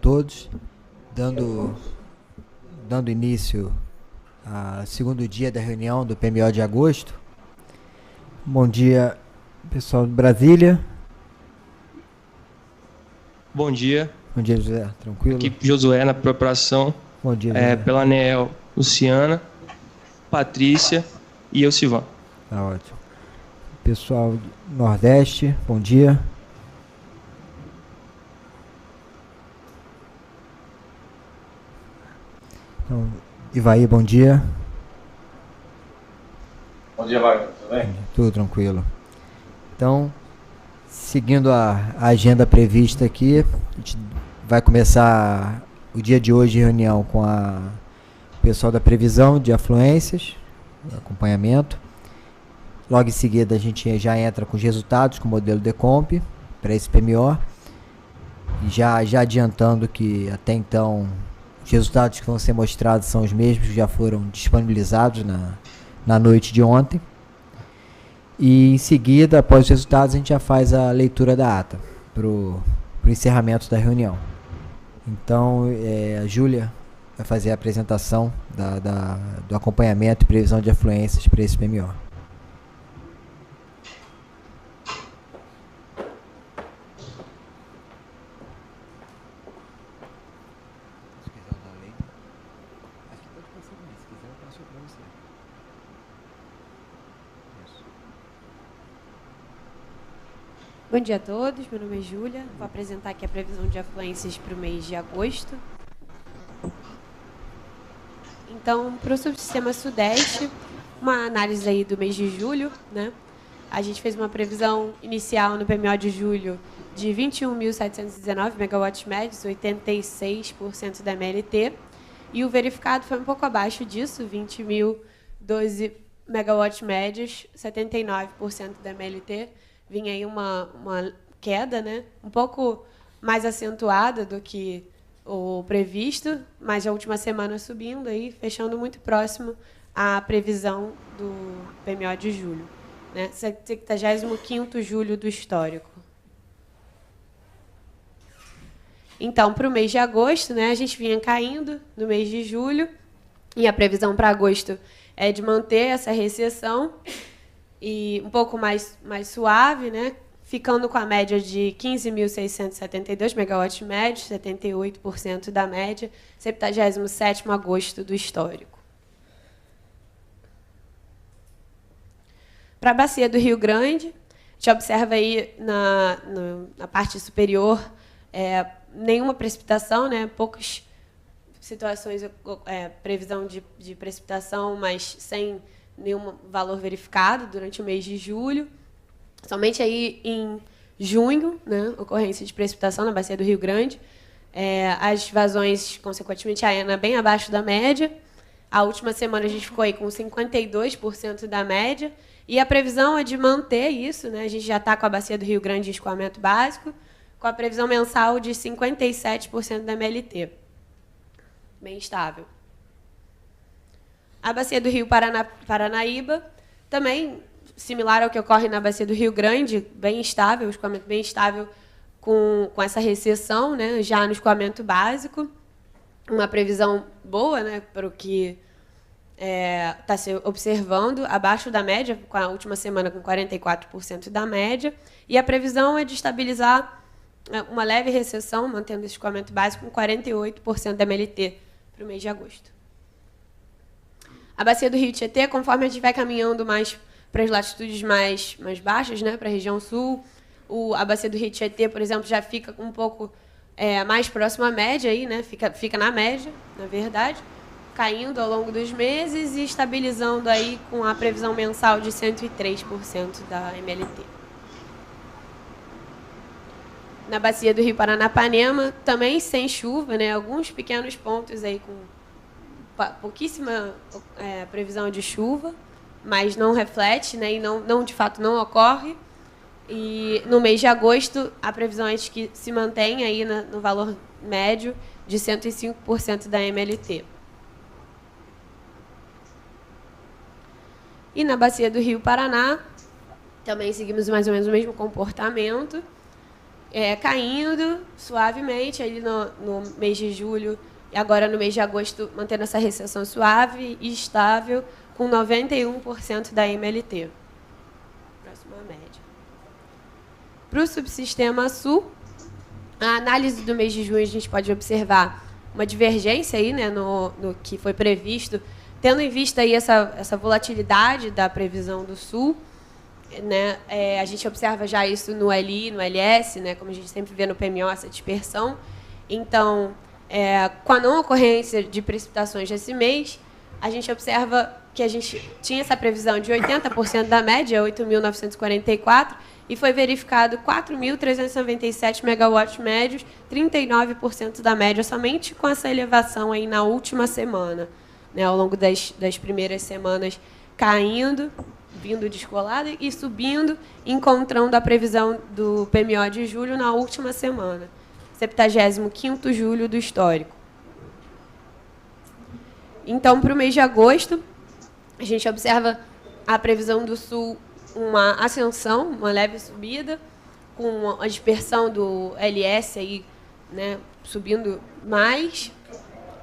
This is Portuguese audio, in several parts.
todos. Dando início ao segundo dia da reunião do PMO de agosto. Bom dia, pessoal de Brasília. Bom dia. Bom dia, José. Tranquilo? Aqui Josué na preparação. Bom dia, José. Pela ANEEL, Luciana, Patrícia e eu, Sivan. Tá ótimo. Pessoal do Nordeste, bom dia. Então, Ivaí, bom dia. Bom dia, Wagner. Tudo bem? Tudo tranquilo. Então, seguindo a agenda prevista aqui, a gente vai começar o dia de hoje reunião com o pessoal da previsão de afluências, acompanhamento. Logo em seguida a gente já entra com os resultados, com o modelo Decomp para esse PMO. E já adiantando que até então os resultados que vão ser mostrados são os mesmos que já foram disponibilizados na noite de ontem. E em seguida, após os resultados, a gente já faz a leitura da ata para o encerramento da reunião. Então, a Júlia vai fazer a apresentação do acompanhamento e previsão de afluências para esse PMO. Bom dia a todos, meu nome é Júlia, vou apresentar aqui a previsão de afluências para o mês de agosto. Então, para o subsistema Sudeste, uma análise aí do mês de julho, né? A gente fez uma previsão inicial no PMO de julho de 21.719 megawatts médios, 86% da MLT, e o verificado foi um pouco abaixo disso, 20.012 megawatts médios, 79% da MLT. Vinha aí uma queda, né? Um pouco mais acentuada do que o previsto, mas a última semana subindo, aí, fechando muito próximo à previsão do PMO de julho, né? 75º julho do histórico. Então, para o mês de agosto, né, a gente vinha caindo no mês de julho, e a previsão para agosto é de manter essa recessão, e um pouco mais suave, né? Ficando com a média de 15.672 megawatts médios, 78% da média, 77º agosto do histórico. Para a bacia do Rio Grande, a gente observa aí na parte superior nenhuma precipitação, né? Poucas situações, previsão de precipitação, mas sem nenhum valor verificado durante o mês de julho. Somente aí em junho, né, ocorrência de precipitação na bacia do Rio Grande. As vazões, consequentemente, a ENA bem abaixo da média. A última semana a gente ficou aí com 52% da média. E a previsão é de manter isso, né? A gente já está com a bacia do Rio Grande em escoamento básico, com a previsão mensal de 57% da MLT. Bem estável. A bacia do Rio Paranaíba, também similar ao que ocorre na bacia do Rio Grande, bem estável, escoamento bem estável com essa recessão, né, já no escoamento básico. Uma previsão boa, né, para o que está se observando, abaixo da média, com a última semana com 44% da média. E a previsão é de estabilizar uma leve recessão, mantendo esse escoamento básico com 48% da MLT para o mês de agosto. A bacia do Rio Tietê, conforme a gente vai caminhando mais para as latitudes mais baixas, né, para a região sul, a bacia do Rio Tietê, por exemplo, já fica um pouco mais próxima à média, aí, né, fica na média, na verdade, caindo ao longo dos meses e estabilizando aí com a previsão mensal de 103% da MLT. Na bacia do Rio Paranapanema, também sem chuva, né, alguns pequenos pontos aí com pouquíssima previsão de chuva, mas não reflete, né, e de fato não ocorre. E no mês de agosto, a previsão é de que se mantém aí no valor médio de 105% da MLT. E na bacia do Rio Paraná, também seguimos mais ou menos o mesmo comportamento. caindo suavemente ali no mês de julho e agora no mês de agosto, mantendo essa recessão suave e estável, com 91% da MLT. Próxima média. Para o subsistema sul, a análise do mês de junho, a gente pode observar uma divergência aí, né, no que foi previsto, tendo em vista aí essa volatilidade da previsão do sul, né, a gente observa já isso no LI, no LS, né, como a gente sempre vê no PMO, essa dispersão. Então, com a não ocorrência de precipitações desse mês, a gente observa que a gente tinha essa previsão de 80% da média, 8.944, e foi verificado 4.397 megawatts médios, 39% da média, somente com essa elevação aí na última semana, né, ao longo das primeiras semanas, caindo, vindo descolada e subindo, encontrando a previsão do PMO de julho na última semana, 75º julho do histórico. Então, para o mês de agosto, a gente observa a previsão do sul uma ascensão, uma leve subida, com a dispersão do LS aí, né, subindo mais,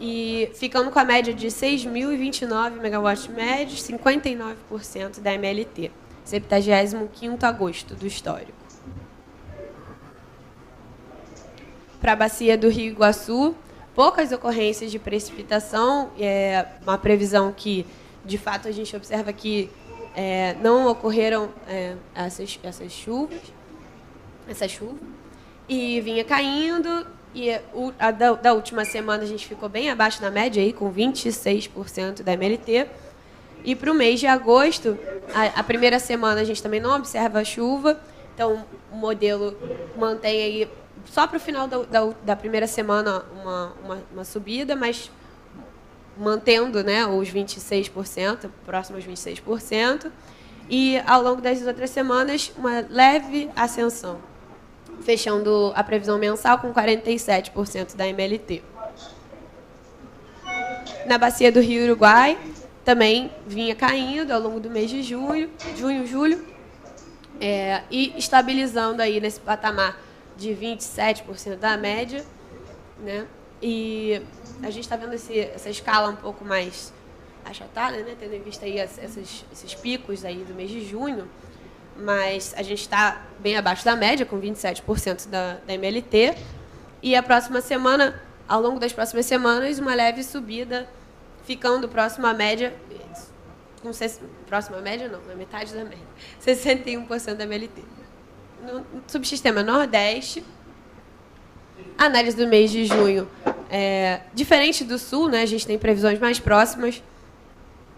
e ficando com a média de 6.029 megawatts médios, 59% da MLT, 75º agosto do histórico. Para a bacia do Rio Iguaçu, poucas ocorrências de precipitação, uma previsão que, de fato, a gente observa que não ocorreram essas chuvas, e vinha caindo, e da última semana a gente ficou bem abaixo da média, aí, com 26% da MLT. E para o mês de agosto, a primeira semana a gente também não observa chuva, então o modelo mantém aí, só para o final da primeira semana, uma subida, mas mantendo, né, os 26%, próximo aos 26%, e ao longo das outras semanas, uma leve ascensão, fechando a previsão mensal com 47% da MLT. Na bacia do Rio Uruguai, também vinha caindo ao longo do mês de junho, julho, e estabilizando aí nesse patamar de 27% da média, né? E a gente está vendo essa escala um pouco mais achatada, né? Tendo em vista aí esses picos aí do mês de junho, mas a gente está bem abaixo da média, com 27% da MLT, e a próxima semana, ao longo das próximas semanas, uma leve subida, ficando próximo à média, próxima à média não, na metade da média, 61% da MLT. No subsistema Nordeste, a análise do mês de junho diferente do Sul, né, a gente tem previsões mais próximas,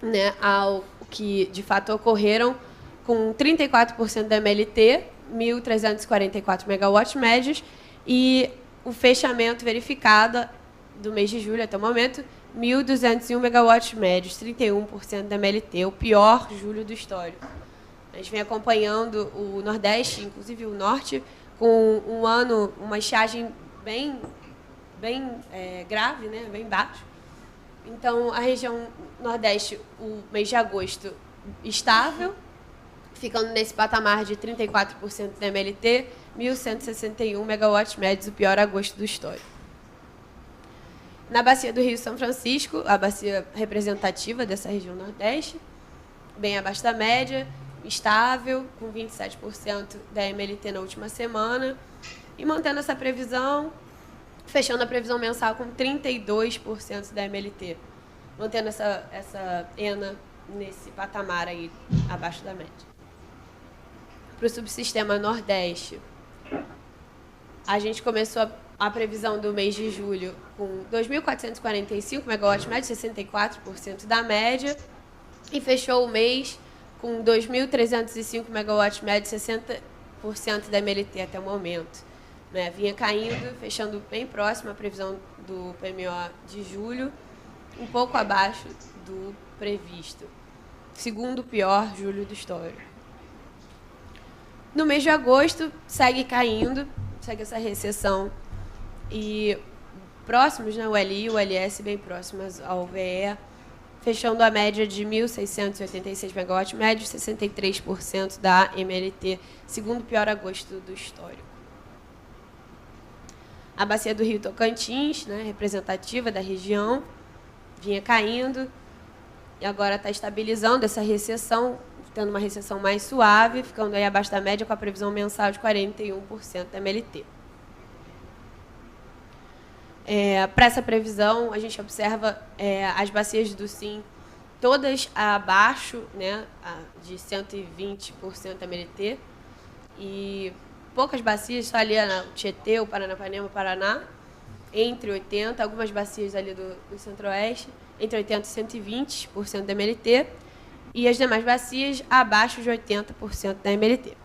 né, ao que de fato ocorreram, com 34% da MLT, 1.344 megawatts médios, e o fechamento verificado do mês de julho até o momento, 1.201 megawatts médios, 31% da MLT, o pior julho do histórico. A gente vem acompanhando o Nordeste, inclusive o Norte, com uma estiagem bem grave, né, bem baixo. Então, a região Nordeste, o mês de agosto, estável, ficando nesse patamar de 34% da MLT, 1.161 megawatts médios, o pior agosto do histórico. Na bacia do Rio São Francisco, a bacia representativa dessa região Nordeste, bem abaixo da média, estável, com 27% da MLT na última semana, e mantendo essa previsão, fechando a previsão mensal com 32% da MLT, mantendo essa ENA nesse patamar aí, abaixo da média. Para o subsistema Nordeste, a gente começou a previsão do mês de julho com 2.445 megawatts médios, 64% da média, e fechou o mês com 2.305 megawatts médios, 60% da MLT até o momento. Né? Vinha caindo, fechando bem próximo à previsão do PMO de julho, um pouco abaixo do previsto. Segundo pior julho do histórico. No mês de agosto, segue caindo, segue essa recessão, e próximos, né, o LI e o LS bem próximos ao VE, fechando a média de 1.686 megawatts médios, 63% da MLT, segundo pior agosto do histórico. A bacia do Rio Tocantins, né, representativa da região, vinha caindo e agora está estabilizando essa recessão, tendo uma recessão mais suave, ficando aí abaixo da média com a previsão mensal de 41% da MLT. Para essa previsão, a gente observa as bacias do SIM todas abaixo, né, de 120% da MLT, e poucas bacias, só ali o Tietê, o Paranapanema, o Paraná, entre 80%, algumas bacias ali do Centro-Oeste, entre 80% e 120% da MLT, e as demais bacias abaixo de 80% da MLT.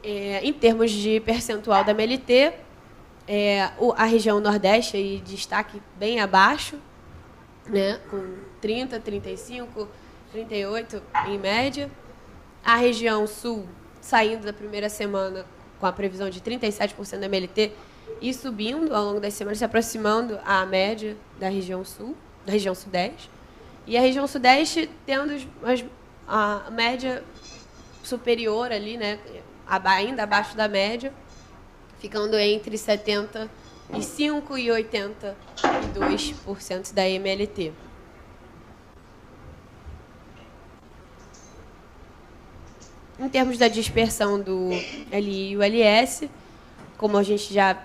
Em termos de percentual da MLT, a região Nordeste aí, destaque bem abaixo, né, com 30%, 35%, 38% em média. A região Sul, saindo da primeira semana com a previsão de 37% da MLT e subindo ao longo das semanas, se aproximando à média da região Sul, da região Sudeste. E a região Sudeste tendo a média superior ali, né, ainda abaixo da média, ficando entre 75% e 82% da MLT. Em termos da dispersão do LI e o LS, como a gente já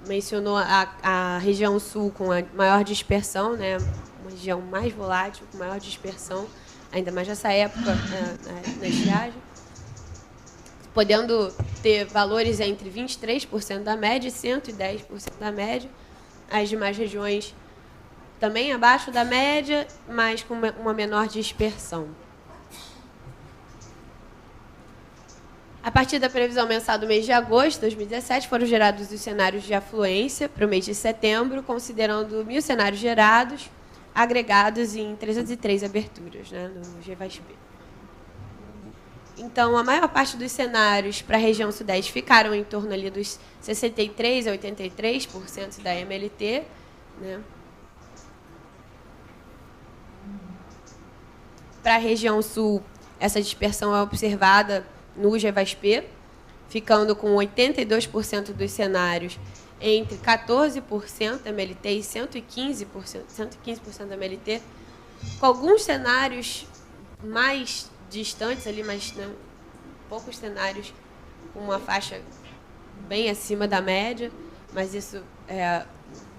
mencionou, a região sul com a maior dispersão, né, uma região mais volátil, com maior dispersão, ainda mais nessa época, na estiagem, podendo ter valores entre 23% da média e 110% da média. As demais regiões também abaixo da média, mas com uma menor dispersão. A partir da previsão mensal do mês de agosto de 2017, foram gerados os cenários de afluência para o mês de setembro, considerando 1.000 cenários gerados, agregados em 303 aberturas, né, no GVASP. Então, a maior parte dos cenários para a região sudeste ficaram em torno ali dos 63% a 83% da MLT, né? Para a região sul, essa dispersão é observada no GVASP, ficando com 82% dos cenários entre 14% da MLT e 115% da MLT, com alguns cenários mais distantes ali, mas, né, poucos cenários com uma faixa bem acima da média, mas isso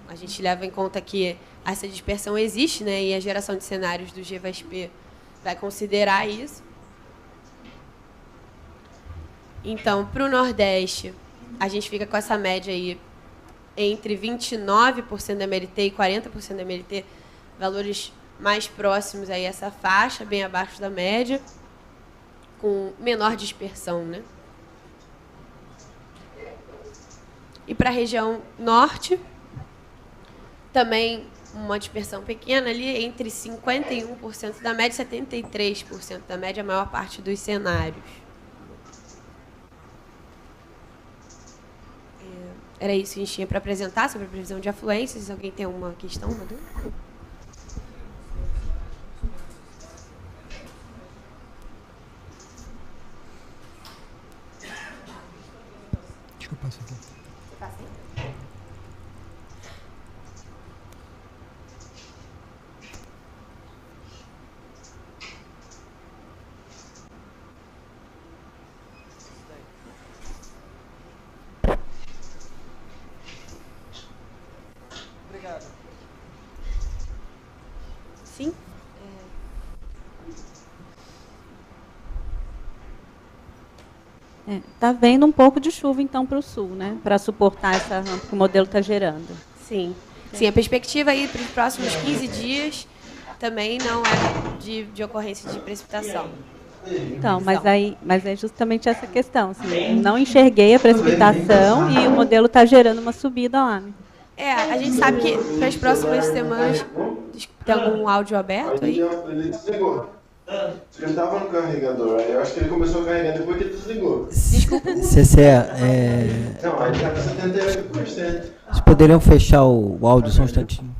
a gente leva em conta que essa dispersão existe, né, e a geração de cenários do GVASP vai considerar isso. Então, para o Nordeste, a gente fica com essa média aí entre 29% da MLT e 40% da MLT, valores mais próximos aí a essa faixa, bem abaixo da média, com menor dispersão, né? E para a região Norte, também uma dispersão pequena ali, entre 51% da média e 73% da média, a maior parte dos cenários. Era isso que a gente tinha para apresentar sobre a previsão de afluências. Alguém tem alguma questão, uma dúvida? Deixa eu passar aqui. Sim? Está vendo um pouco de chuva, então, para o sul, né? Para suportar essa rampa que o modelo está gerando. Sim. Sim, a perspectiva aí para os próximos 15 dias também não é de ocorrência de precipitação. Então, mas é justamente essa questão. Assim, não enxerguei a precipitação e o modelo está gerando uma subida lá, né? A gente sabe que para as próximas semanas... Tem algum áudio aberto aí? Ele desligou. Ele estava no carregador, aí eu acho que ele começou a carregar depois que ele desligou. Desculpa. CC, Não, aí está com 78%. vocês poderiam fechar o áudio só um instantinho?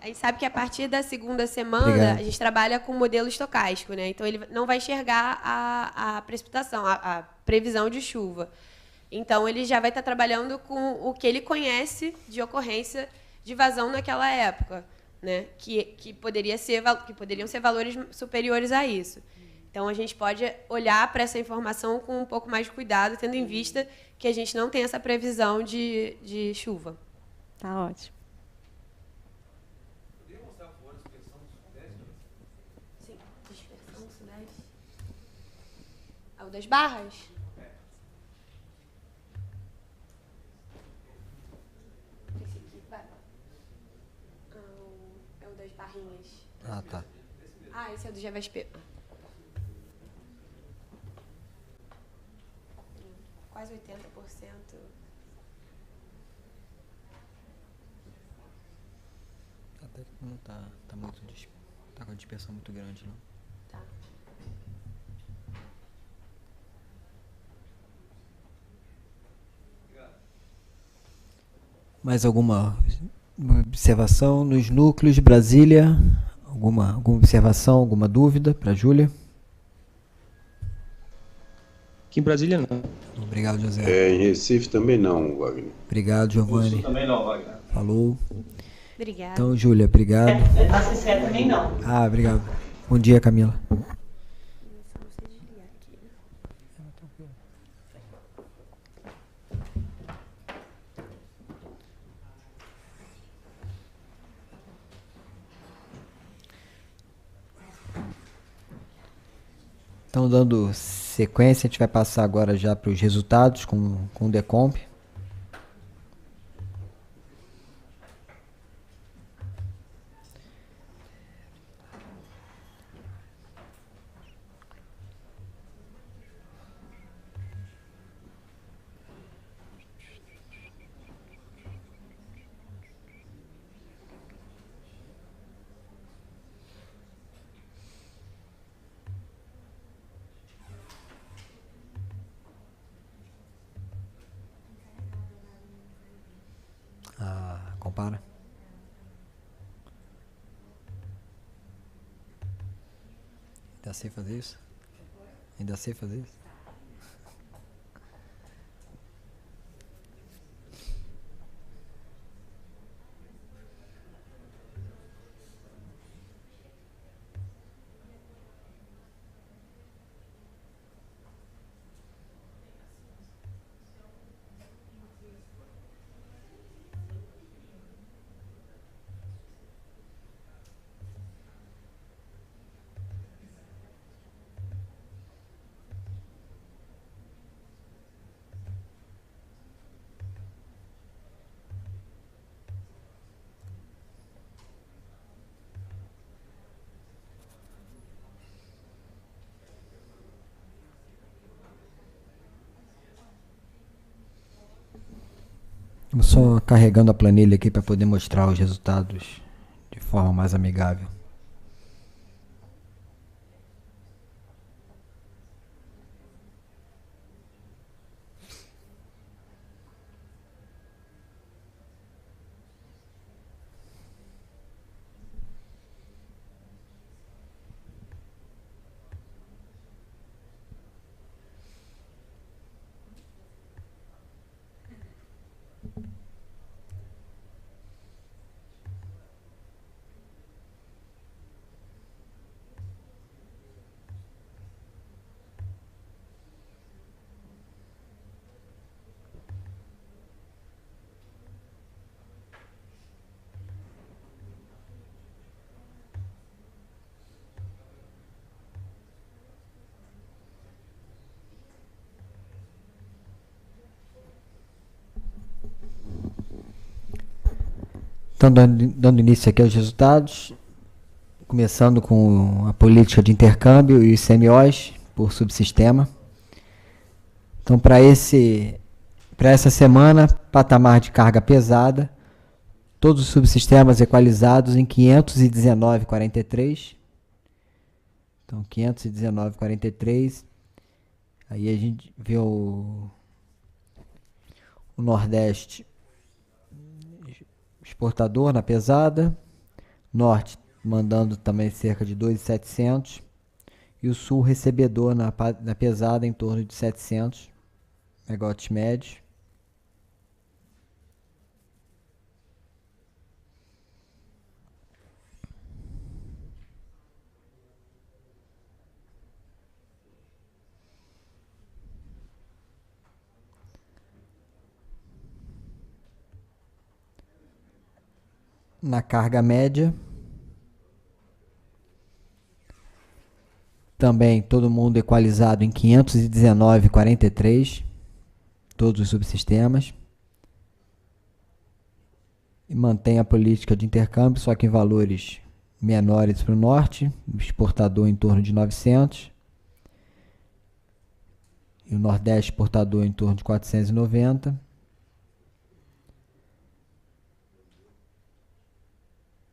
A gente sabe que a partir da segunda semana, Obrigado. a gente trabalha com modelo estocástico, né? Então, ele não vai enxergar a precipitação, a previsão de chuva. Então, ele já vai estar trabalhando com o que ele conhece de ocorrência de vazão naquela época, né? Que poderiam ser valores superiores a isso. Então, a gente pode olhar para essa informação com um pouco mais de cuidado, tendo em vista que a gente não tem essa previsão de chuva. Tá ótimo. Sim, dispersão sudeste. O das barras? Esse aqui, vai. É o das barrinhas. Ah, tá. Ah, esse é o do GVSP. Quase 80%. Até que não tá muito tá com a dispersão muito grande, não. Tá. Mais alguma observação nos núcleos de Brasília? Alguma observação, alguma dúvida para a Júlia? Aqui em Brasília, não. Obrigado, José. Em Recife também não, Wagner. Obrigado, Giovanni. Também não, Wagner. Falou. Obrigada. Então, Júlia, obrigado. Na CCE também não. Ah, obrigado. Bom dia, Camila. Então, dando sequência, a gente vai passar agora já para os resultados com o Decomp. Compara. Ainda sei fazer isso? Ainda sei fazer isso? Só carregando a planilha aqui para poder mostrar os resultados de forma mais amigável. Então, dando início aqui aos resultados, começando com a política de intercâmbio e os CMOs por subsistema. Então, para essa semana, patamar de carga pesada, todos os subsistemas equalizados em 519,43. Então, 519,43. Aí a gente vê o Nordeste exportador na pesada, Norte mandando também cerca de 2.700 e o Sul recebedor na pesada em torno de 700 megawatts médios. Na carga média, também todo mundo equalizado em 519,43, todos os subsistemas. E mantém a política de intercâmbio, só que em valores menores para o norte, o exportador em torno de 900, e o nordeste exportador em torno de 490.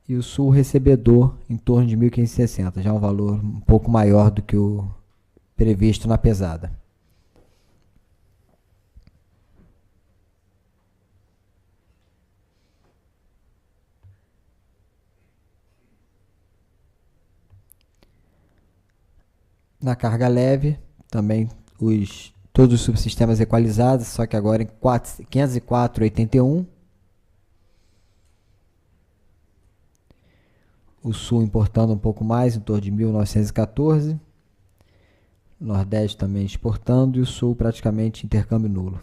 E o sul recebedor em torno de 1.560, já um valor um pouco maior do que o previsto na pesada. Na carga leve, também todos os subsistemas equalizados, só que agora em 504,81. O sul importando um pouco mais, em torno de 1.914. Nordeste também exportando e o sul praticamente intercâmbio nulo.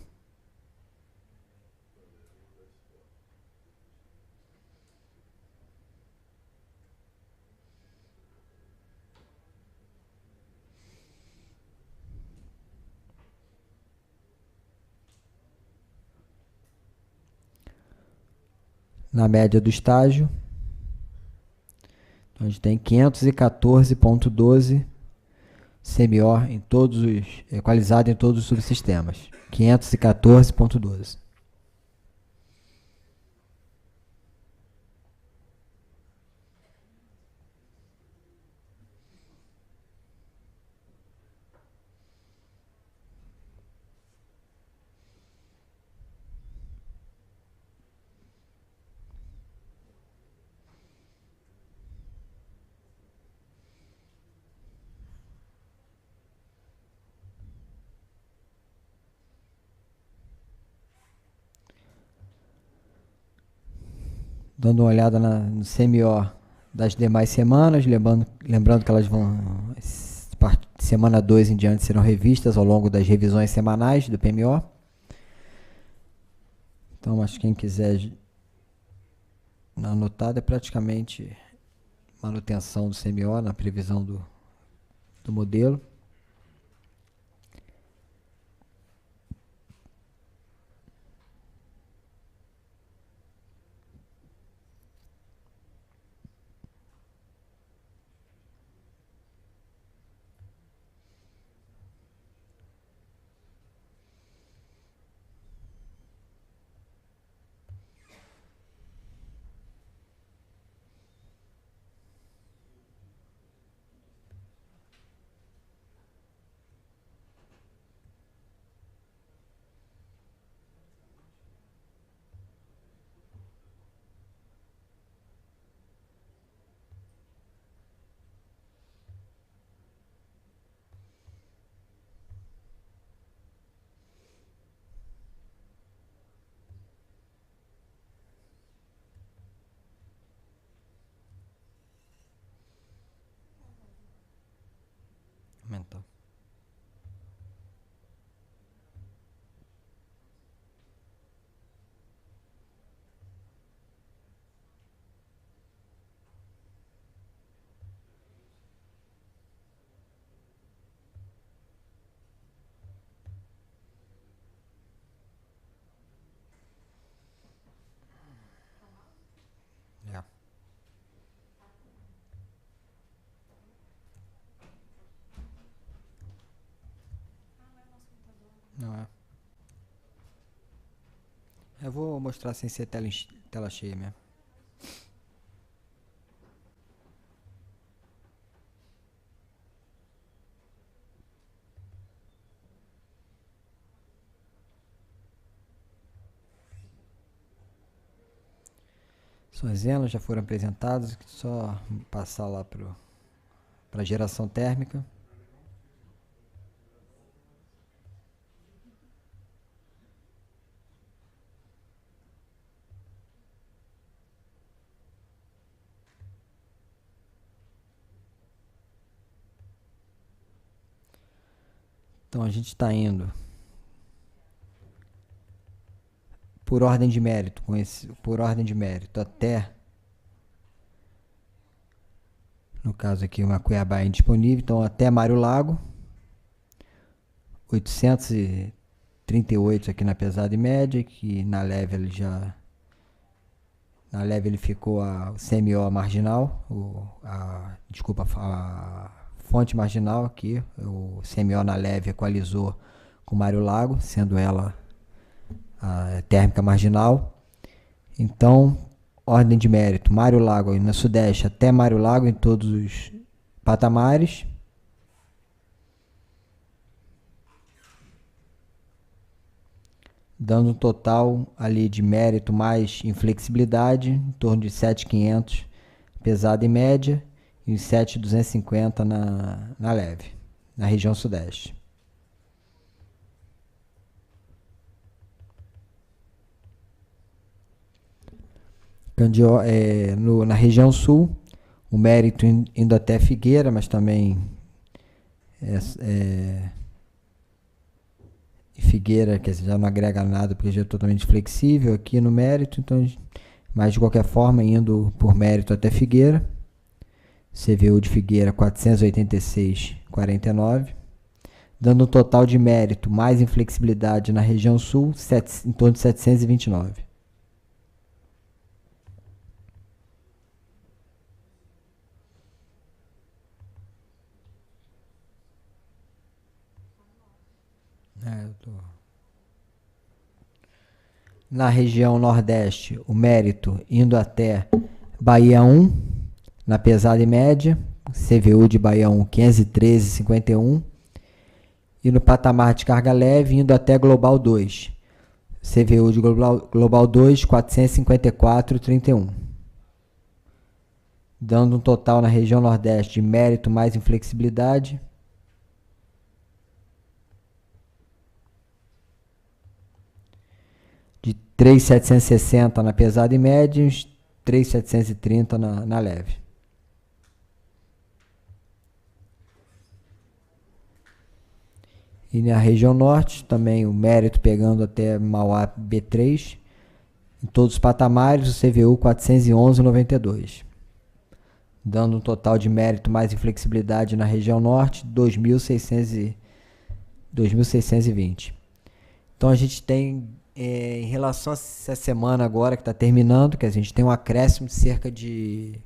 Na média do estágio, a gente tem 514,12 CMO em todos os, equalizado em todos os subsistemas. 514,12. Dando uma olhada no CMO das demais semanas, lembrando que elas vão, semana 2 em diante, serão revistas ao longo das revisões semanais do PMO. Então, mas quem quiser anotar, é praticamente manutenção do CMO na previsão do modelo. Aumentou. Yeah. Não é. Eu vou mostrar sem ser tela cheia mesmo. Suas elas já foram apresentadas, só passar lá para a geração térmica. Então a gente está indo por ordem de mérito, por ordem de mérito até, no caso aqui, uma Cuiabá indisponível, então até Mário Lago, 838 aqui na pesada e média, que na leve ele já, na leve ele ficou o CMO marginal, desculpa, a fonte marginal aqui, o CMO na leve equalizou com Mário Lago, sendo ela a térmica marginal. Então, ordem de mérito, Mário Lago na Sudeste até Mário Lago em todos os patamares. Dando um total ali de mérito mais inflexibilidade, em torno de 7.500 pesada e média, e 7.250 na leve, na região Sudeste. Na região Sul, o mérito indo até Figueira, mas também Figueira, quer dizer, já não agrega nada porque já é totalmente flexível aqui no mérito, então, mas de qualquer forma, indo por mérito até Figueira, CVU de Figueira 486,49, dando um total de mérito mais inflexibilidade na região Sul, em torno de 729. Na região Nordeste, o mérito indo até Bahia 1, na pesada e média, CVU de Bahia 1, 513,51. E no patamar de carga leve, indo até Global 2, CVU de Global 2, 454,31. Dando um total na região Nordeste de mérito mais inflexibilidade, de 3.760 na pesada e média e 3.730 na leve. E na região norte, também o mérito pegando até Mauá B3, em todos os patamares, o CVU 411,92. Dando um total de mérito mais inflexibilidade na região norte, 2.620. Então a gente tem, em relação a essa semana agora que está terminando, que a gente tem um acréscimo de cerca de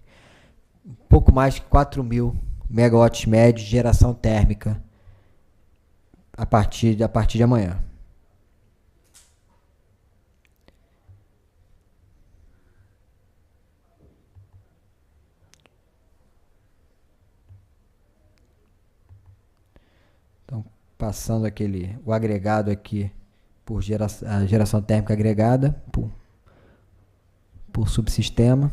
um pouco mais de 4.000 megawatts médios de geração térmica a partir de amanhã. Então, passando o agregado aqui por a geração térmica agregada por subsistema.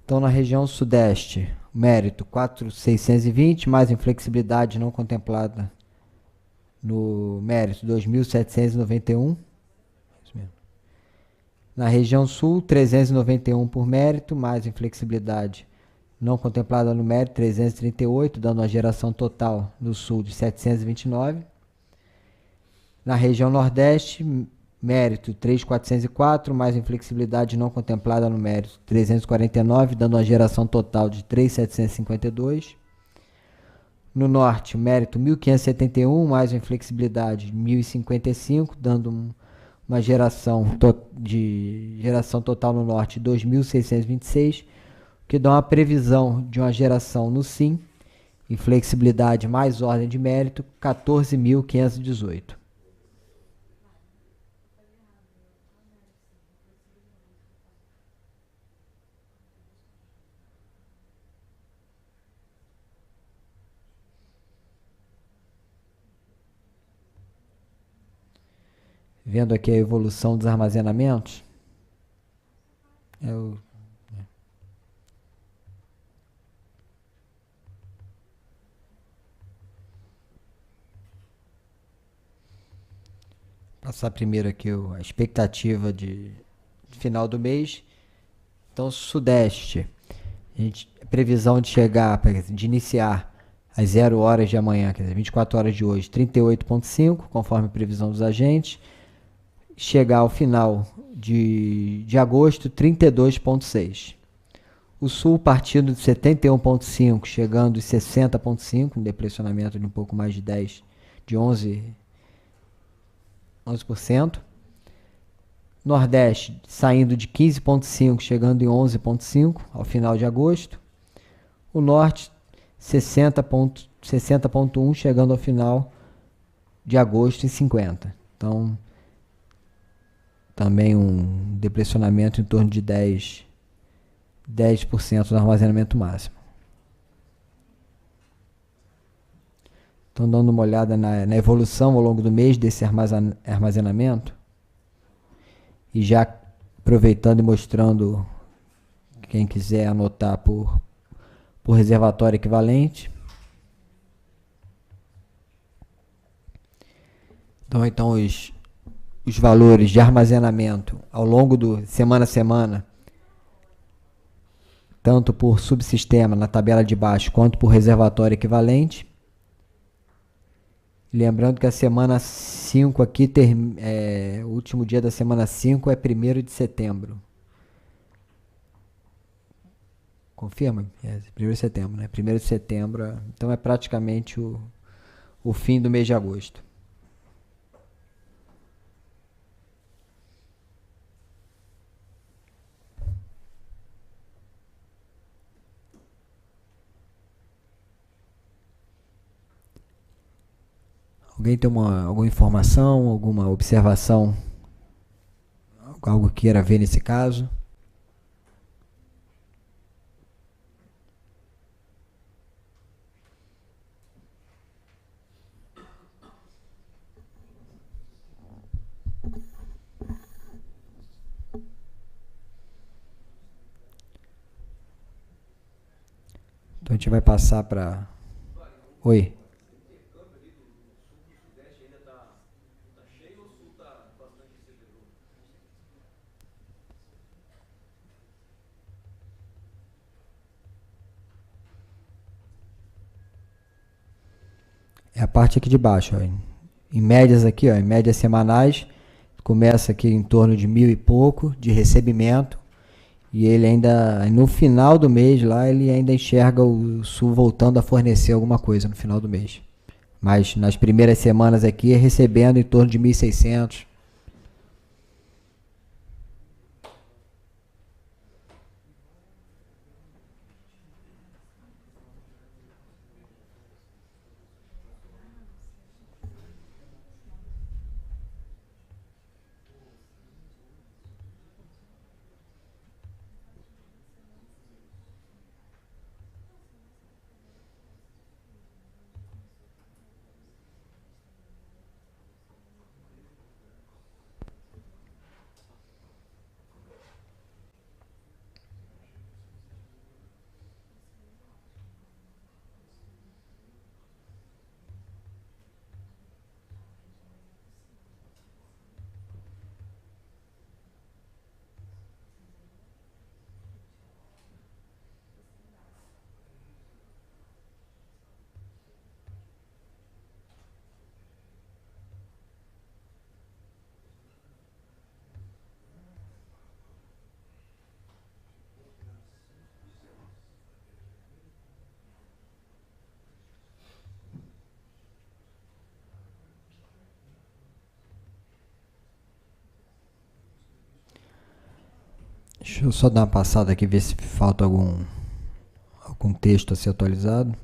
Então, na região Sudeste, mérito 4.620, mais inflexibilidade não contemplada no mérito 2.791. Na região Sul, 391 por mérito, mais inflexibilidade não contemplada no mérito 338, dando uma geração total no Sul de 729. Na região Nordeste, mérito 3.404, mais inflexibilidade não contemplada no mérito 349, dando uma geração total de 3.752. No Norte, mérito 1.571, mais inflexibilidade 1.055, dando uma geração total no Norte 2.626, que dá uma previsão de uma geração no Sim, inflexibilidade mais ordem de mérito 14.518. Vendo aqui a evolução dos armazenamentos, passar primeiro aqui a expectativa de final do mês. Então, Sudeste, previsão de chegar, de iniciar às 0 horas de amanhã, quer dizer, 24 horas de hoje, 38,5, conforme a previsão dos agentes. Chegar ao final de agosto, 32,6. O Sul partindo de 71,5, chegando em 60,5, um depressionamento de um pouco mais de 10, de 11%. Nordeste saindo de 15,5, chegando em 11,5 ao final de agosto. O Norte 60,1, chegando ao final de agosto em 50. Então, também um depressionamento em torno de 10% do armazenamento máximo. Então, dando uma olhada na evolução ao longo do mês desse armazenamento, e já aproveitando e mostrando, quem quiser anotar por reservatório equivalente. Então os valores de armazenamento ao longo do semana a semana, tanto por subsistema na tabela de baixo, quanto por reservatório equivalente. Lembrando que a semana 5 aqui, o último dia da semana 5 é 1º de setembro. Confirma? 1º de setembro, né? 1º de setembro, então é praticamente o fim do mês de agosto. Alguém tem alguma informação, alguma observação, algo que queira ver nesse caso? Então a gente vai passar para... Oi. É a parte aqui de baixo, ó. Em médias aqui, ó, em médias semanais, começa aqui em torno de 1.000 e pouco de recebimento, e ele ainda, no final do mês lá, ele ainda enxerga o Sul voltando a fornecer alguma coisa no final do mês. Mas nas primeiras semanas aqui, recebendo em torno de 1.600. Deixa eu só dar uma passada aqui, ver se falta algum texto a ser atualizado.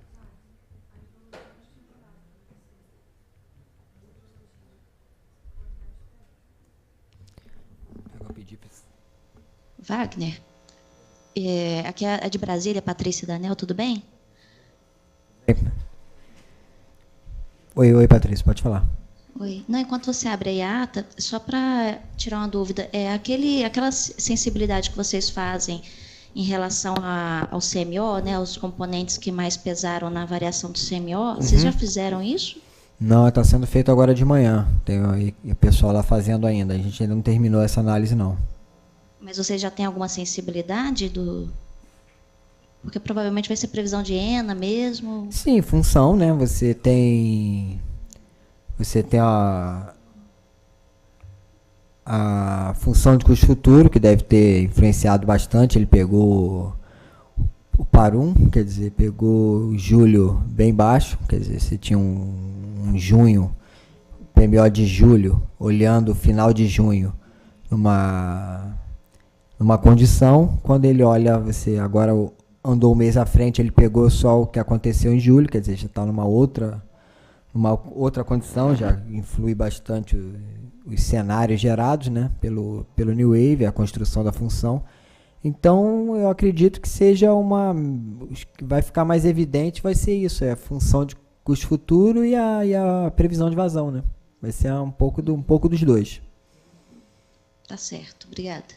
Wagner, aqui é de Brasília, Patrícia Danel, tudo bem? Oi, Patrícia, pode falar. Oi. Não, enquanto você abre aí a ata, só para tirar uma dúvida, aquela sensibilidade que vocês fazem em relação ao CMO, né, os componentes que mais pesaram na variação do CMO, vocês já fizeram isso? Não, está sendo feito agora de manhã. Tem o pessoal lá fazendo ainda. A gente ainda não terminou essa análise, não. Mas vocês já têm alguma sensibilidade do... Porque provavelmente vai ser previsão de ENA mesmo. Sim, função, né? Você tem a função de custo futuro, que deve ter influenciado bastante. Ele pegou o Parum, quer dizer, pegou o julho bem baixo, quer dizer, você tinha um junho, PMO de julho, olhando o final de junho, numa condição, quando ele olha, você agora andou um mês à frente, ele pegou só o que aconteceu em julho, quer dizer, já está numa outra condição, já influi bastante os cenários gerados, né, pelo New Wave, a construção da função. Então, eu acredito que seja que vai ficar mais evidente, vai ser isso, é a função de custo futuro e a previsão de vazão, né? Vai ser um pouco dos dois. Tá certo, obrigada.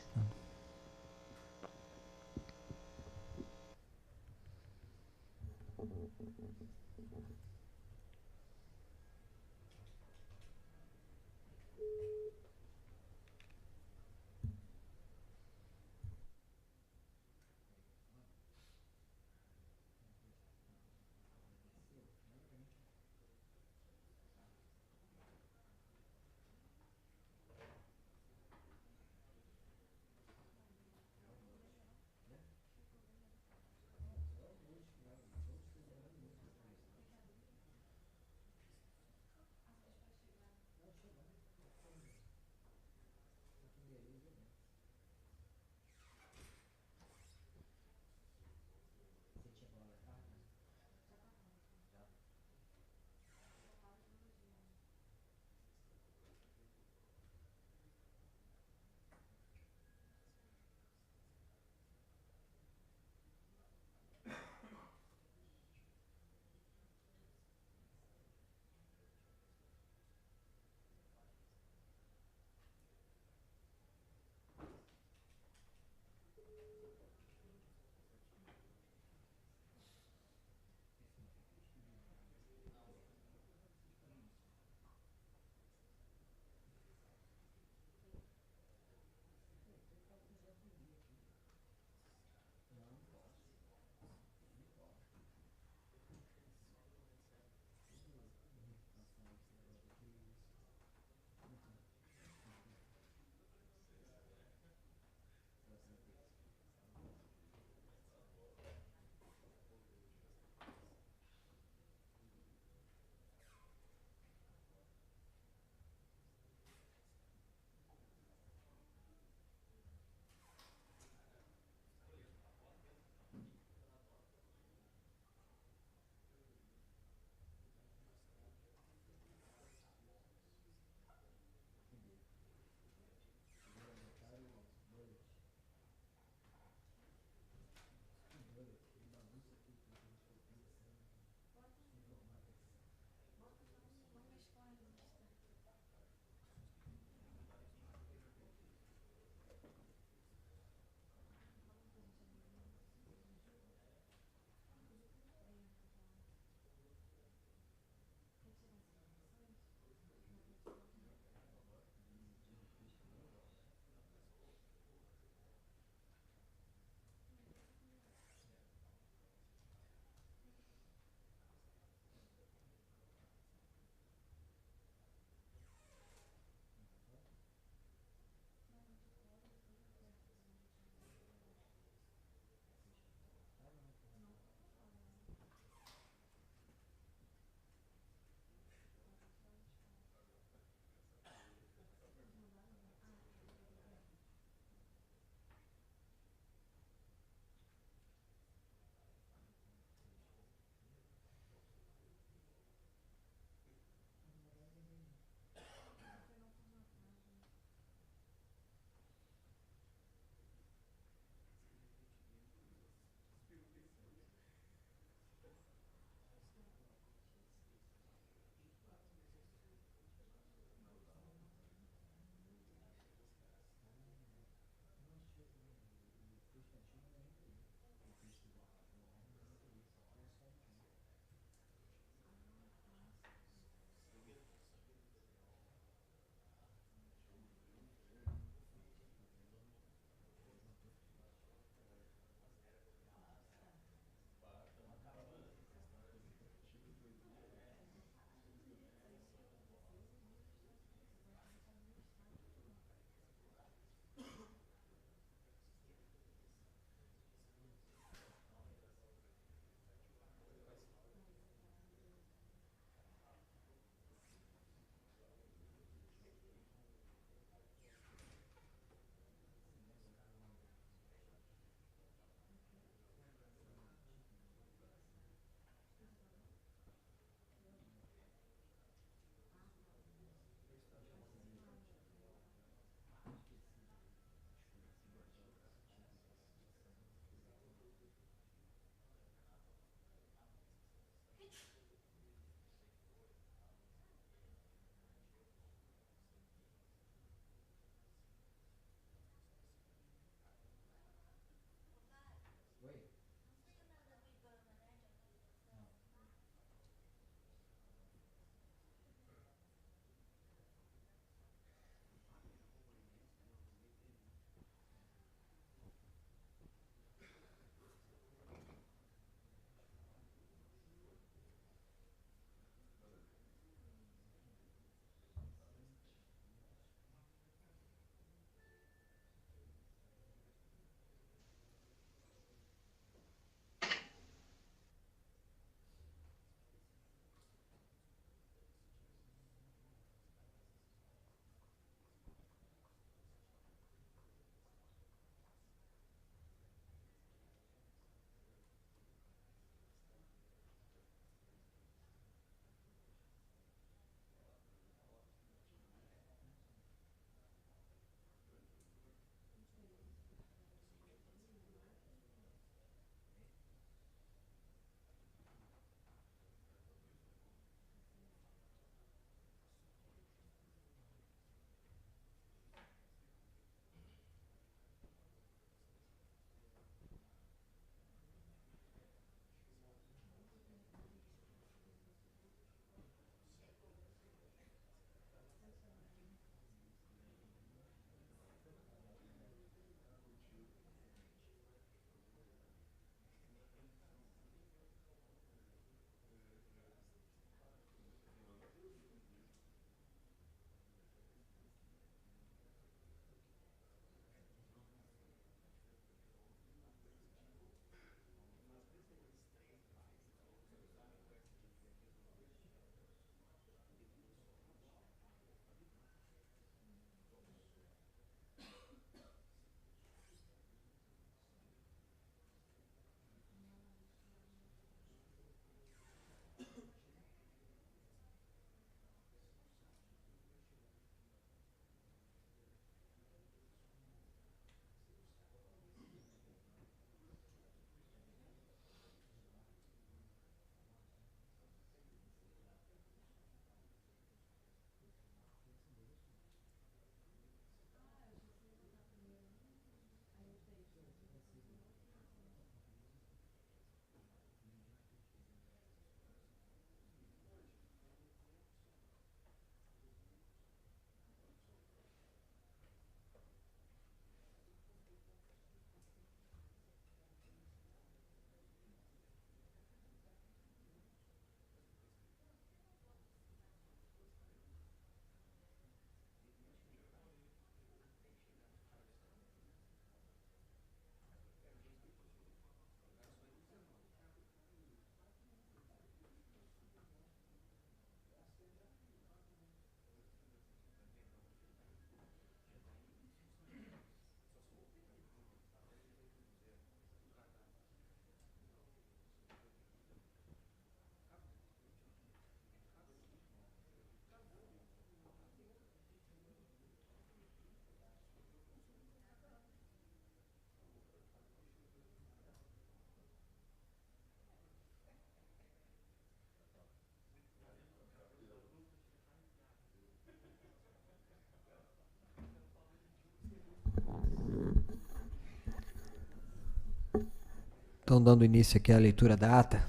Então, dando início aqui à leitura da ata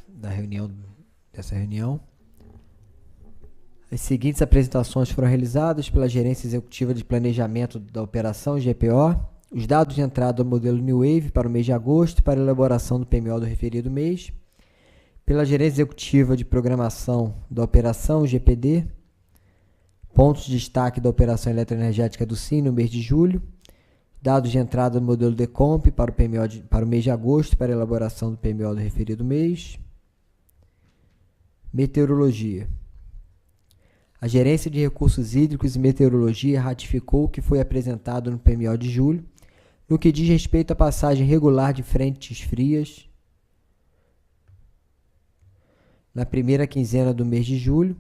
dessa reunião. As seguintes apresentações foram realizadas pela Gerência Executiva de Planejamento da Operação, GPO. Os dados de entrada do modelo New Wave para o mês de agosto para a elaboração do PMO do referido mês. Pela Gerência Executiva de Programação da Operação, GPD. Pontos de destaque da Operação Eletroenergética do SIM no mês de julho. Dados de entrada do modelo DECOMP para o mês de agosto para a elaboração do PMO do referido mês. Meteorologia. A Gerência de Recursos Hídricos e Meteorologia ratificou o que foi apresentado no PMO de julho, no que diz respeito à passagem regular de frentes frias na primeira quinzena do mês de julho,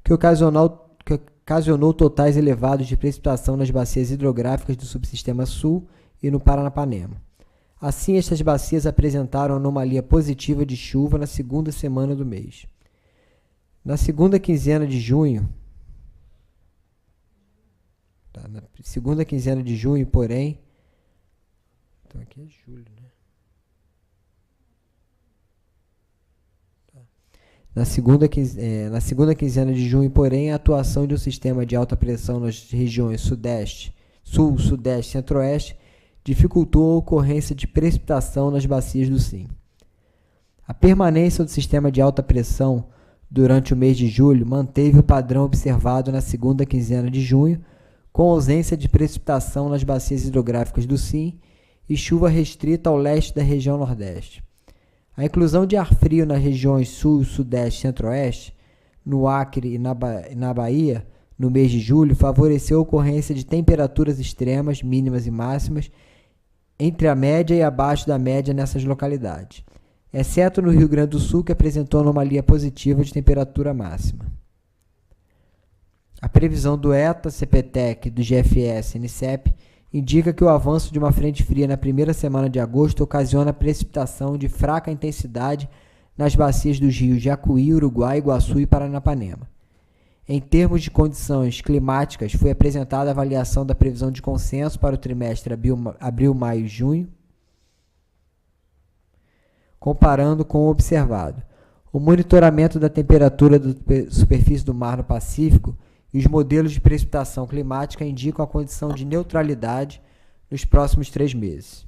que ocasionou totais elevados de precipitação nas bacias hidrográficas do subsistema Sul e no Paranapanema. Assim, estas bacias apresentaram anomalia positiva de chuva na segunda semana do mês. Na segunda quinzena de junho, porém, então aqui é julho, né? Na segunda quinzena de junho, porém, a atuação de um sistema de alta pressão nas regiões Sudeste, Sul, Sudeste e Centro-Oeste dificultou a ocorrência de precipitação nas bacias do SIM. A permanência do sistema de alta pressão durante o mês de julho manteve o padrão observado na segunda quinzena de junho, com ausência de precipitação nas bacias hidrográficas do SIM e chuva restrita ao leste da região Nordeste. A inclusão de ar frio nas regiões Sul, Sudeste e Centro-Oeste, no Acre e na Bahia, no mês de julho, favoreceu a ocorrência de temperaturas extremas, mínimas e máximas, entre a média e abaixo da média nessas localidades, exceto no Rio Grande do Sul, que apresentou anomalia positiva de temperatura máxima. A previsão do ETA, CPTEC, do GFS e NICEP indica que o avanço de uma frente fria na primeira semana de agosto ocasiona precipitação de fraca intensidade nas bacias dos rios Jacuí, Uruguai, Iguaçu e Paranapanema. Em termos de condições climáticas, foi apresentada a avaliação da previsão de consenso para o trimestre abril, maio e junho, comparando com o observado. O monitoramento da temperatura da superfície do mar no Pacífico e os modelos de precipitação climática indicam a condição de neutralidade nos próximos 3 meses.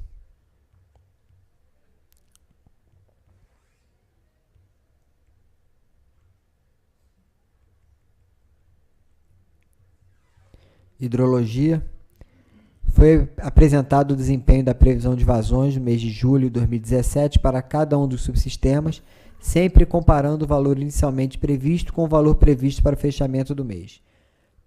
Hidrologia. Foi apresentado o desempenho da previsão de vazões no mês de julho de 2017 para cada um dos subsistemas, sempre comparando o valor inicialmente previsto com o valor previsto para o fechamento do mês.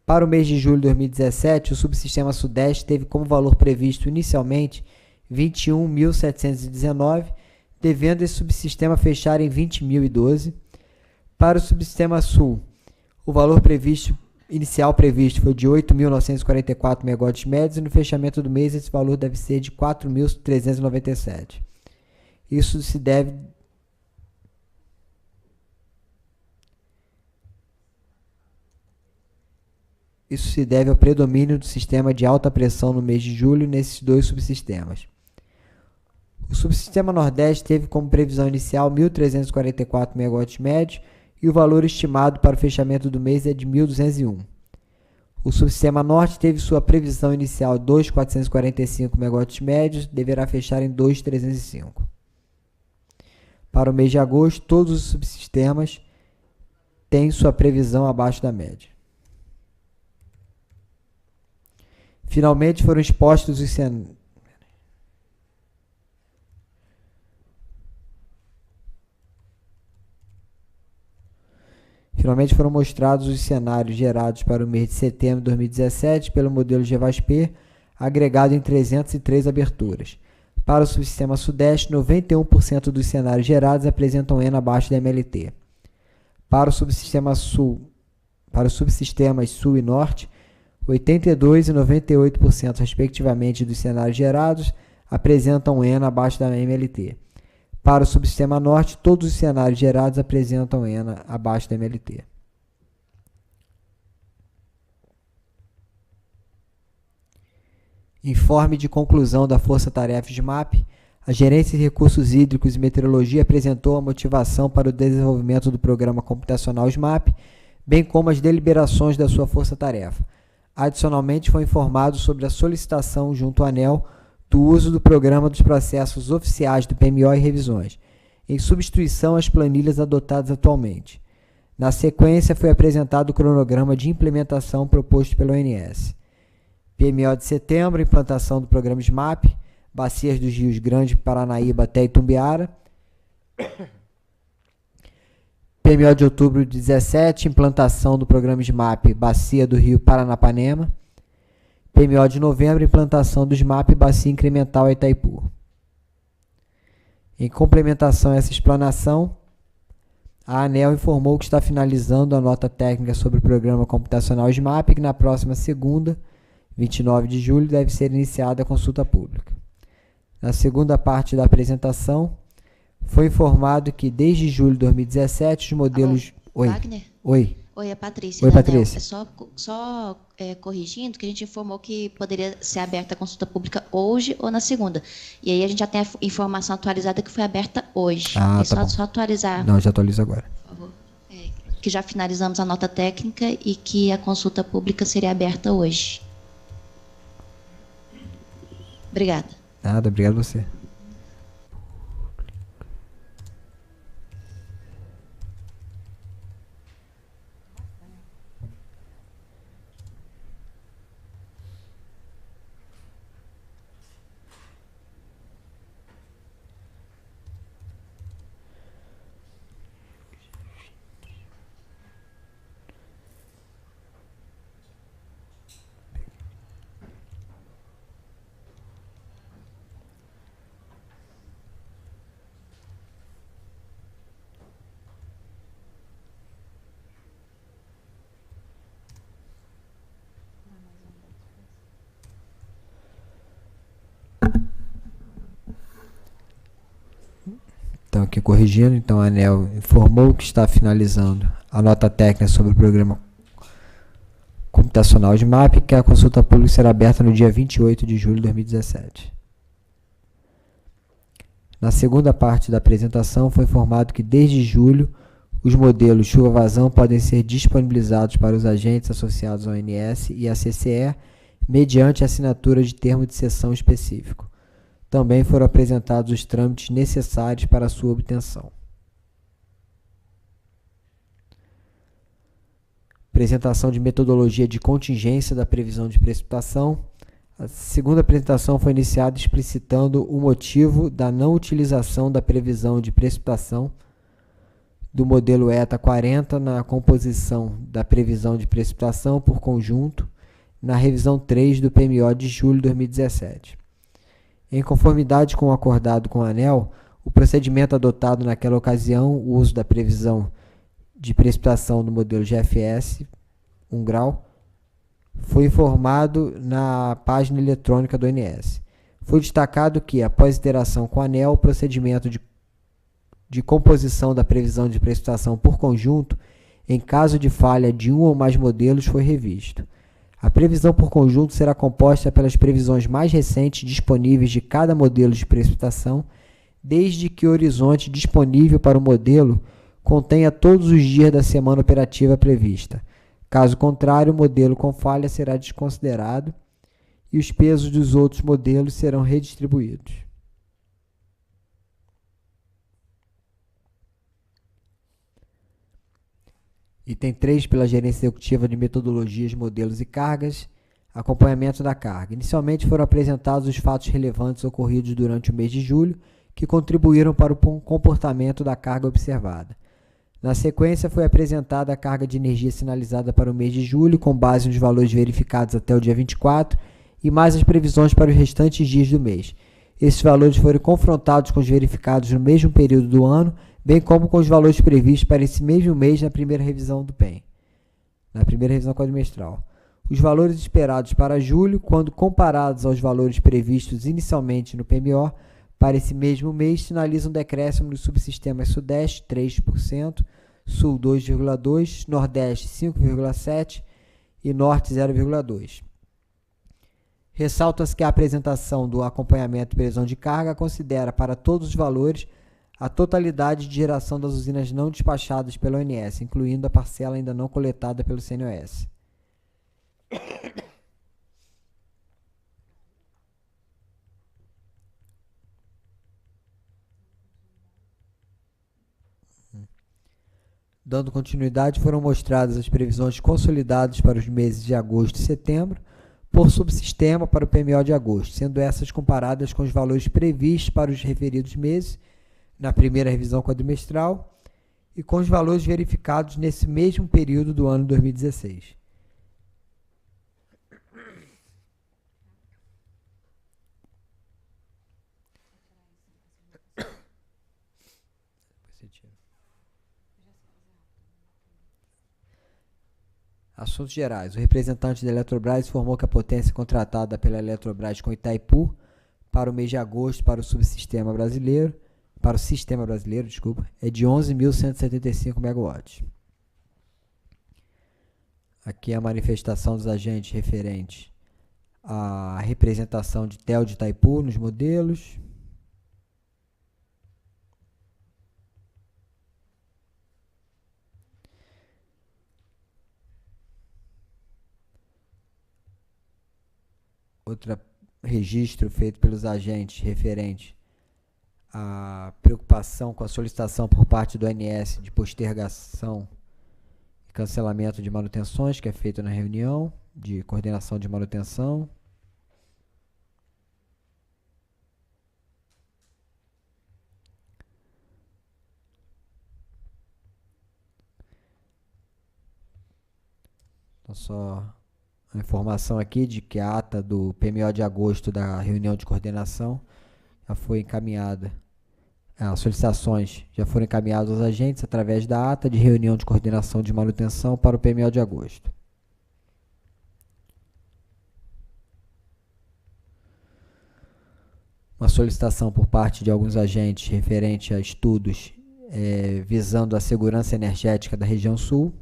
Para o mês de julho de 2017, o subsistema Sudeste teve como valor previsto inicialmente 21.719, devendo esse subsistema fechar em 20.012. Para o subsistema Sul, o valor inicial previsto foi de 8.944 megawatts médios e no fechamento do mês esse valor deve ser de 4.397. Isso se deve ao predomínio do sistema de alta pressão no mês de julho nesses dois subsistemas. O subsistema Nordeste teve como previsão inicial 1.344 megawatts médios e o valor estimado para o fechamento do mês é de 1.201. O subsistema Norte teve sua previsão inicial 2.445 megawatts médios, deverá fechar em 2.305. Para o mês de agosto, todos os subsistemas têm sua previsão abaixo da média. Finalmente foram expostos os cenários. Finalmente foram mostrados os cenários gerados para o mês de setembro de 2017 pelo modelo GEVASPER, agregado em 303 aberturas. Para o subsistema Sudeste, 91% dos cenários gerados apresentam ENA abaixo da MLT. Para os subsistemas Sul e Norte, 82% e 98%, respectivamente, dos cenários gerados apresentam ENA abaixo da MLT. Para o subsistema Norte, todos os cenários gerados apresentam ENA abaixo da MLT. Informe de conclusão da Força Tarefa SMAP. a Gerência de Recursos Hídricos e Meteorologia apresentou a motivação para o desenvolvimento do programa computacional SMAP, bem como as deliberações da sua força-tarefa. Adicionalmente, foi informado sobre a solicitação junto à ANEEL do uso do programa dos processos oficiais do PMO e revisões, em substituição às planilhas adotadas atualmente. Na sequência, foi apresentado o cronograma de implementação proposto pelo ONS. PMO de setembro, implantação do programa SMAP, bacias dos rios Grande, Paranaíba até Itumbiara. PMO de outubro de 17, implantação do programa SMAP, bacia do rio Paranapanema. PMO de novembro, implantação do SMAP, bacia incremental a Itaipu. Em complementação a essa explanação, a ANEEL informou que está finalizando a nota técnica sobre o programa computacional SMAP e que na próxima segunda, 29 de julho, deve ser iniciada a consulta pública. Na segunda parte da apresentação, foi informado que desde julho de 2017 os modelos... Alô, Wagner? Oi. Oi, é Patrícia. Oi, Patrícia. É só corrigindo que a gente informou que poderia ser aberta a consulta pública hoje ou na segunda. E aí a gente já tem a informação atualizada que foi aberta hoje. Ah, tá bom. Só atualizar. Não, já atualizo agora. Por favor. Que já finalizamos a nota técnica e que a consulta pública seria aberta hoje. Obrigada. Nada, obrigado a você. Então, aqui corrigindo, então a ANEEL informou que está finalizando a nota técnica sobre o programa computacional SMAP, que a consulta pública será aberta no dia 28 de julho de 2017. Na segunda parte da apresentação, foi informado que desde julho os modelos chuva-vazão podem ser disponibilizados para os agentes associados ao ONS e à CCE mediante assinatura de termo de cessão específico. Também foram apresentados os trâmites necessários para a sua obtenção. Apresentação de metodologia de contingência da previsão de precipitação. A segunda apresentação foi iniciada explicitando o motivo da não utilização da previsão de precipitação do modelo ETA 40 na composição da previsão de precipitação por conjunto na revisão 3 do PMO de julho de 2017. Em conformidade com o acordado com a ANEEL, o procedimento adotado naquela ocasião, o uso da previsão de precipitação do modelo GFS 1 grau, foi informado na página eletrônica do ONS. Foi destacado que, após interação com a ANEEL, o procedimento de composição da previsão de precipitação por conjunto, em caso de falha de um ou mais modelos, foi revisto. A previsão por conjunto será composta pelas previsões mais recentes disponíveis de cada modelo de precipitação, desde que o horizonte disponível para o modelo contenha todos os dias da semana operativa prevista. Caso contrário, o modelo com falha será desconsiderado e os pesos dos outros modelos serão redistribuídos. Item 3, pela Gerência Executiva de Metodologias, Modelos e Cargas, acompanhamento da carga. Inicialmente foram apresentados os fatos relevantes ocorridos durante o mês de julho, que contribuíram para o comportamento da carga observada. Na sequência, foi apresentada a carga de energia sinalizada para o mês de julho, com base nos valores verificados até o dia 24, e mais as previsões para os restantes dias do mês. Esses valores foram confrontados com os verificados no mesmo período do ano, bem como com os valores previstos para esse mesmo mês na primeira revisão do PEM, na primeira revisão quadrimestral. Os valores esperados para julho, quando comparados aos valores previstos inicialmente no PMO, para esse mesmo mês, sinalizam um decréscimo nos subsistemas Sudeste, 3%, Sul, 2,2%, Nordeste, 5,7% e Norte, 0,2%. Ressalta-se que a apresentação do acompanhamento e previsão de carga considera para todos os valores a totalidade de geração das usinas não despachadas pela ONS, incluindo a parcela ainda não coletada pelo CNOS. Dando continuidade, foram mostradas as previsões consolidadas para os meses de agosto e setembro, por subsistema para o PMO de agosto, sendo essas comparadas com os valores previstos para os referidos meses, na primeira revisão quadrimestral, e com os valores verificados nesse mesmo período do ano 2016. Assuntos gerais. O representante da Eletrobras informou que a potência contratada pela Eletrobras com Itaipu para o mês de agosto para o sistema brasileiro, é de 11.175 megawatts. Aqui é a manifestação dos agentes referentes à representação de TEL de Itaipu nos modelos. Outro registro feito pelos agentes referente à preocupação com a solicitação por parte do ANS de postergação e cancelamento de manutenções, que é feito na reunião de coordenação de manutenção. Então, só a informação aqui de que a ata do PMO de agosto da reunião de coordenação já foi encaminhada. As solicitações já foram encaminhadas aos agentes através da ata de reunião de coordenação de manutenção para o PMO de agosto. Uma solicitação por parte de alguns agentes referente a estudos visando a segurança energética da região sul.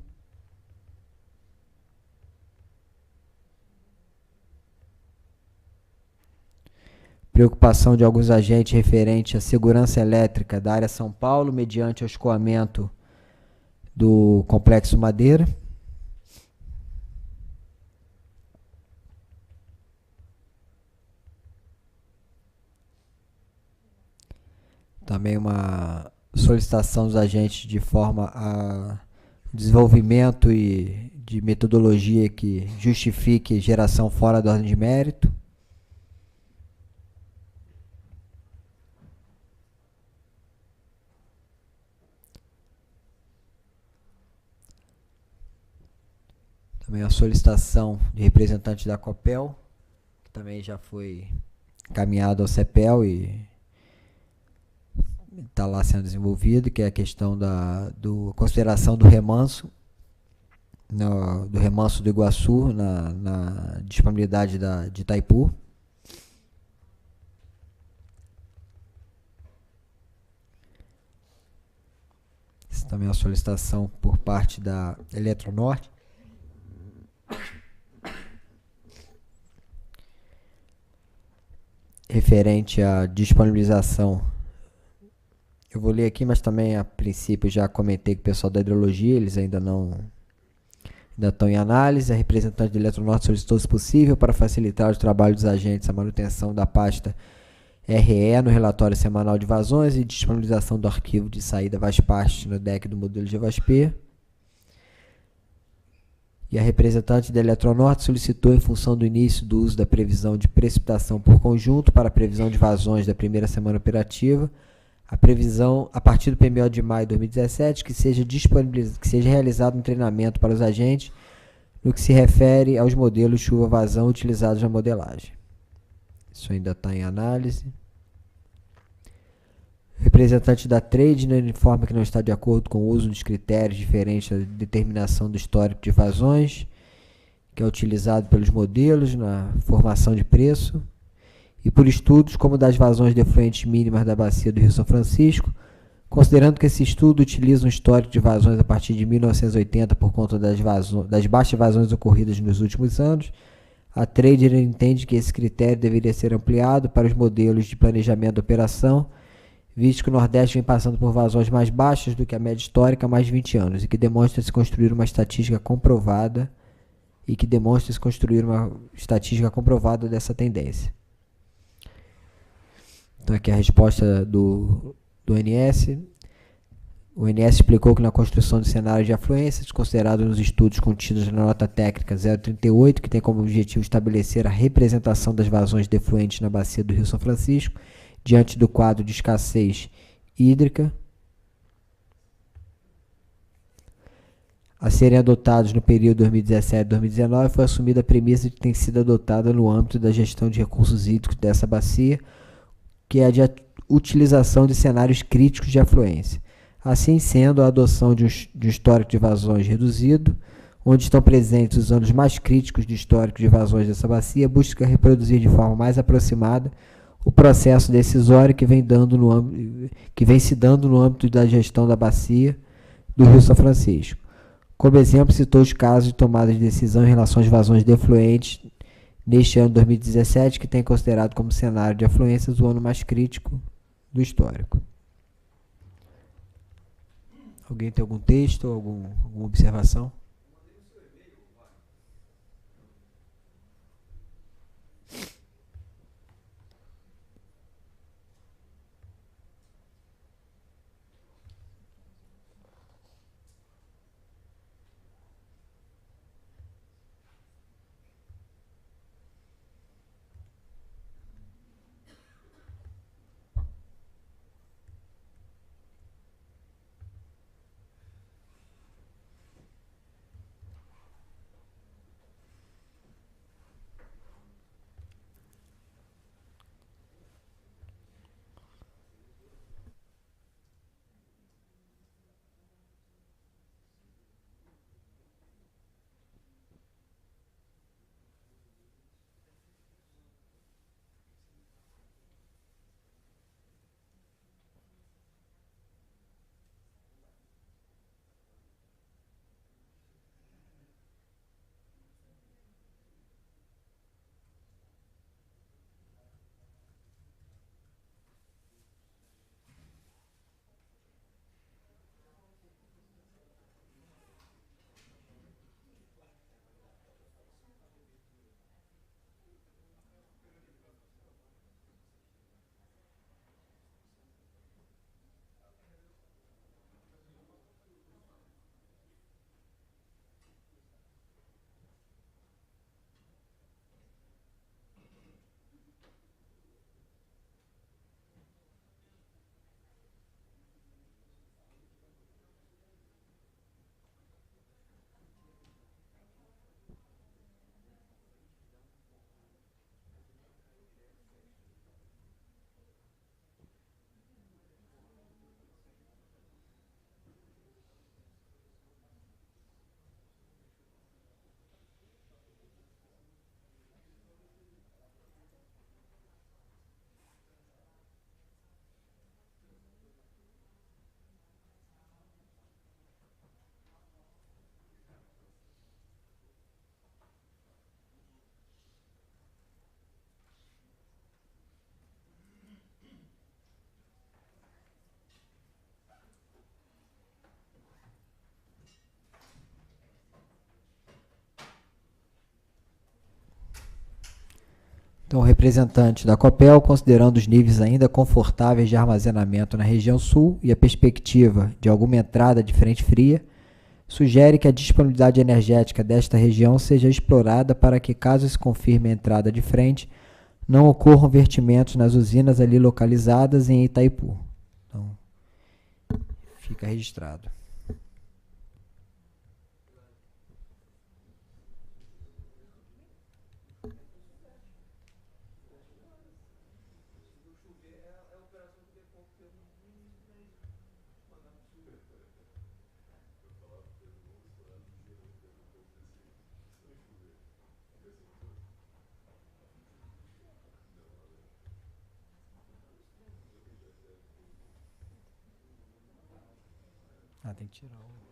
Preocupação de alguns agentes referente à segurança elétrica da área São Paulo, mediante o escoamento do Complexo Madeira. Também uma solicitação dos agentes de forma a desenvolvimento e de metodologia que justifique geração fora da ordem de mérito. Também a solicitação de representante da COPEL, que também já foi encaminhado ao CEPEL e está lá sendo desenvolvido, que é a questão da consideração do remanso, do remanso do Iguaçu na disponibilidade de Itaipu. Essa também é a solicitação por parte da Eletronorte. Referente à disponibilização, eu vou ler aqui, mas também a princípio já comentei com o pessoal da hidrologia, eles ainda estão em análise. A representante da Eletronorte solicitou, se possível, para facilitar o trabalho dos agentes, a manutenção da pasta RE no relatório semanal de vazões e disponibilização do arquivo de saída VASPAST no deck do modelo de VASP. E a representante da Eletronorte solicitou, em função do início do uso da previsão de precipitação por conjunto para a previsão de vazões da primeira semana operativa, a previsão, a partir do PMO de maio de 2017, que seja realizado um treinamento para os agentes no que se refere aos modelos chuva-vazão utilizados na modelagem. Isso ainda está em análise. O representante da Trade informa que não está de acordo com o uso dos critérios diferentes da determinação do histórico de vazões, que é utilizado pelos modelos na formação de preço, e por estudos como das vazões de efluentes mínimas da bacia do Rio São Francisco, considerando que esse estudo utiliza um histórico de vazões a partir de 1980 por conta das baixas vazões ocorridas nos últimos anos. A Trader entende que esse critério deveria ser ampliado para os modelos de planejamento da operação, visto que o Nordeste vem passando por vazões mais baixas do que a média histórica há mais de 20 anos, e que demonstra-se construir uma estatística comprovada dessa tendência. Então aqui a resposta do ONS. O ONS explicou que na construção de cenários de afluências, considerado nos estudos contidos na nota técnica 038, que tem como objetivo estabelecer a representação das vazões defluentes na bacia do Rio São Francisco, diante do quadro de escassez hídrica, a serem adotados no período 2017-2019, foi assumida a premissa de que tem sido adotada no âmbito da gestão de recursos hídricos dessa bacia, que é a de utilização de cenários críticos de afluência. Assim sendo, a adoção de um histórico de vazões reduzido, onde estão presentes os anos mais críticos de histórico de vazões dessa bacia, busca reproduzir de forma mais aproximada o processo decisório que vem se dando no âmbito da gestão da bacia do Rio São Francisco. Como exemplo, citou os casos de tomada de decisão em relação às vazões defluentes neste ano 2017, que tem considerado como cenário de afluências o ano mais crítico do histórico. Alguém tem algum texto, alguma observação? Então, o representante da Copel, considerando os níveis ainda confortáveis de armazenamento na região sul e a perspectiva de alguma entrada de frente fria, sugere que a disponibilidade energética desta região seja explorada para que, caso se confirme a entrada de frente, não ocorram vertimentos nas usinas ali localizadas em Itaipu. Então, fica registrado. Tem que tirar o...